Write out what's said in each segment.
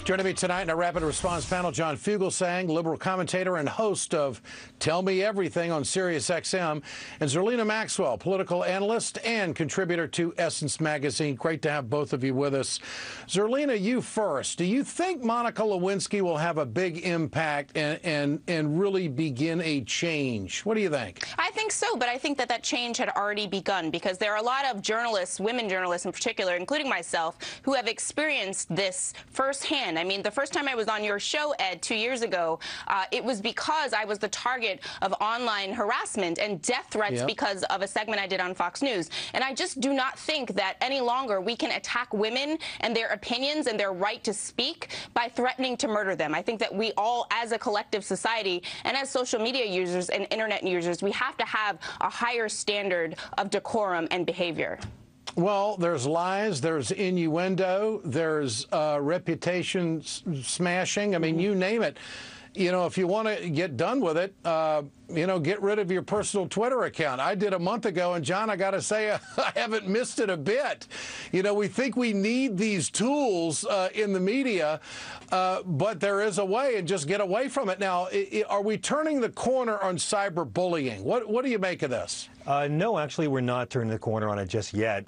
Joining me tonight in our rapid response panel, John Fugelsang, liberal commentator and host of Tell Me Everything on Sirius XM, and Zerlina Maxwell, political analyst and contributor to Essence Magazine. Great to have both of you with us. Zerlina, you first. Do you think Monica Lewinsky will have a big impact and really begin a change? What do you think? I think so, but I think that change had already begun, because there are a lot of journalists, women journalists in particular, including myself, who have experienced this firsthand. I mean, the first time I was on your show, Ed, 2 years ago, it was because I was the target of online harassment and death threats because of a segment I did on Fox News. And I just do not think that any longer we can attack women and their opinions and their right to speak by threatening to murder them. I think that we all, as a collective society and as social media users and internet users, we have to have a higher standard of decorum and behavior. Well, there's lies, there's innuendo, there's reputation smashing. I mean, you name it. You know, if you want to get done with it, you know, get rid of your personal Twitter account. I did a month ago, and John, I got to say, I haven't missed it a bit. You know, we think we need these tools in the media, but there is a way, and just get away from it. Now, are we turning the corner on cyberbullying? What do you make of this? No, actually, we're not turning the corner on it just yet.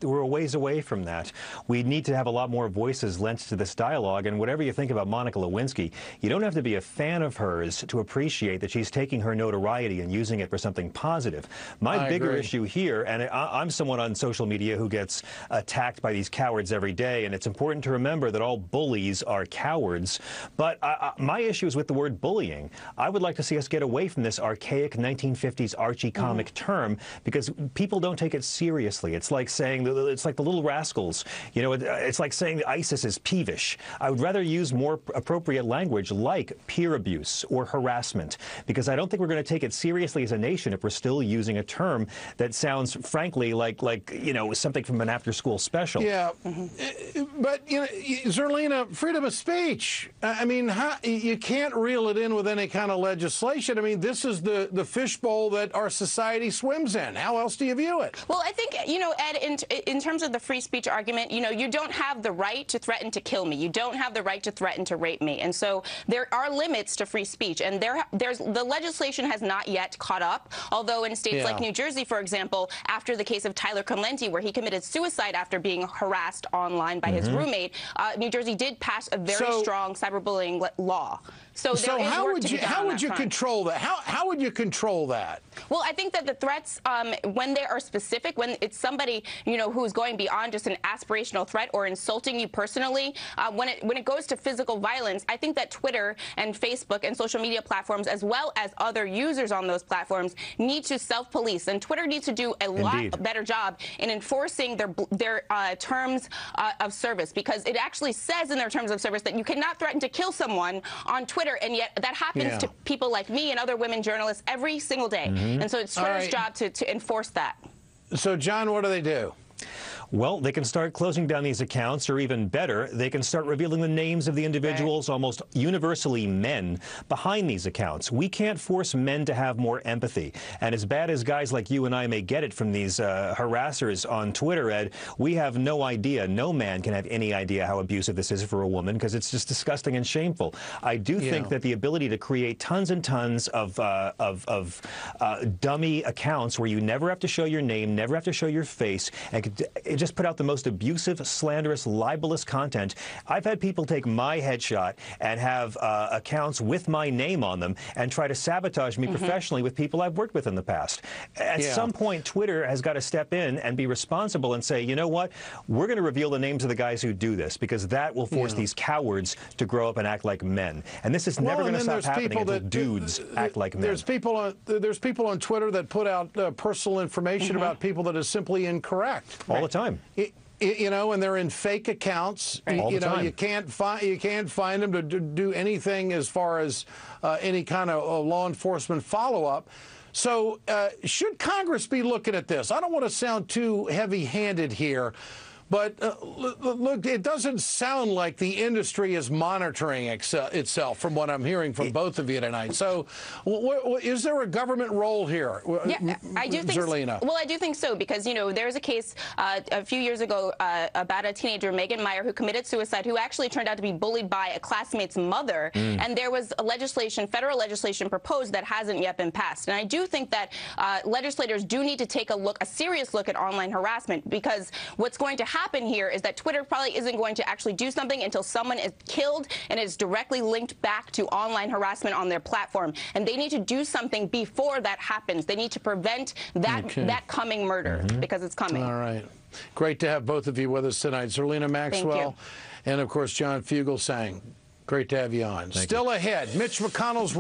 We're a ways away from that. We need to have a lot more voices lent to this dialogue. And whatever you think about Monica Lewinsky, you don't have to be a fan of hers to appreciate that she's taking her notoriety and using it for something positive. My bigger issue here, and I'm someone on social media who gets attacked by these cowards every day, and it's important to remember that all bullies are cowards. But my issue is with the word bullying. I would like to see us get away from this archaic 1950s Archie comic term, because people don't take it seriously. It's like saying, it's like the Little Rascals. You know, it's like saying ISIS is peevish. I would rather use more appropriate language like peer abuse or harassment, because I don't think we're going to take it seriously as a nation if we're still using a term that sounds, frankly, like you know, something from an after-school special. Yeah, but, you know, Zerlina, freedom of speech. I mean, you can't reel it in with any kind of legislation. I mean, this is the fishbowl that our society swims in. How else do you view it? Well, I think, you know, Ed, in terms of the free speech argument, you know, you don't have the right to threaten to kill me. You don't have the right to threaten to rape me. And so there are limits to free speech. And the legislation has not yet caught up, although in states like New Jersey, for example, after the case of Tyler Conlenti, where he committed suicide after being harassed online by his roommate, New Jersey did pass a very strong cyberbullying law. So how would you control that? How would you control that? Well, I think that the threats, when they are specific, when it's somebody, you know, who's going beyond just an aspirational threat or insulting you personally, when it goes to physical violence, I think that Twitter and Facebook and social media platforms, as well as other users on those platforms, need to self-police. And Twitter needs to do a lot better job in enforcing their terms of service, because it actually says in their terms of service that you cannot threaten to kill someone on Twitter, and yet that happens to people like me and other women journalists every single day. And so it's Twitter's job to enforce that. So, John, what do they do? Well, they can start closing down these accounts, or even better, they can start revealing the names of the individuals, almost universally men, behind these accounts. We can't force men to have more empathy. And as bad as guys like you and I may get it from these harassers on Twitter, Ed, we have no idea, no man can have any idea how abusive this is for a woman, because it's just disgusting and shameful. I do think that the ability to create tons and tons of dummy accounts where you never have to show your name, never have to show your face, and just put out the most abusive, slanderous, libelous content. I've had people take my headshot and have accounts with my name on them and try to sabotage me professionally with people I've worked with in the past. At some point, Twitter has got to step in and be responsible and say, you know what, we're going to reveal the names of the guys who do this, because that will force these cowards to grow up and act like men. And this is never going to stop happening until dudes act like men. There's people on Twitter that put out personal information about people that is simply incorrect. All the time. You know, and they're in fake accounts. You know, you can't find them to do anything as far as any kind of law enforcement follow-up. So should Congress be looking at this? I don't want to sound too heavy-handed here, But look, it doesn't sound like the industry is monitoring itself from what I'm hearing from both of you tonight. So is there a government role here? Yeah, I do think Zerlina. Well, I do think so, because, you know, there's a case a few years ago about a teenager, Megan Meyer, who committed suicide, who actually turned out to be bullied by a classmate's mother. And there was a federal legislation proposed that hasn't yet been passed. And I do think that legislators do need to take a serious look at online harassment, because what's going to happen here is that Twitter probably isn't going to actually do something until someone is killed and is directly linked back to online harassment on their platform. And they need to do something before that happens. They need to prevent that coming murder, because it's coming. All right. Great to have both of you with us tonight. Zerlina Maxwell and, of course, John Fugelsang. Great to have you on. Still ahead, Mitch McConnell's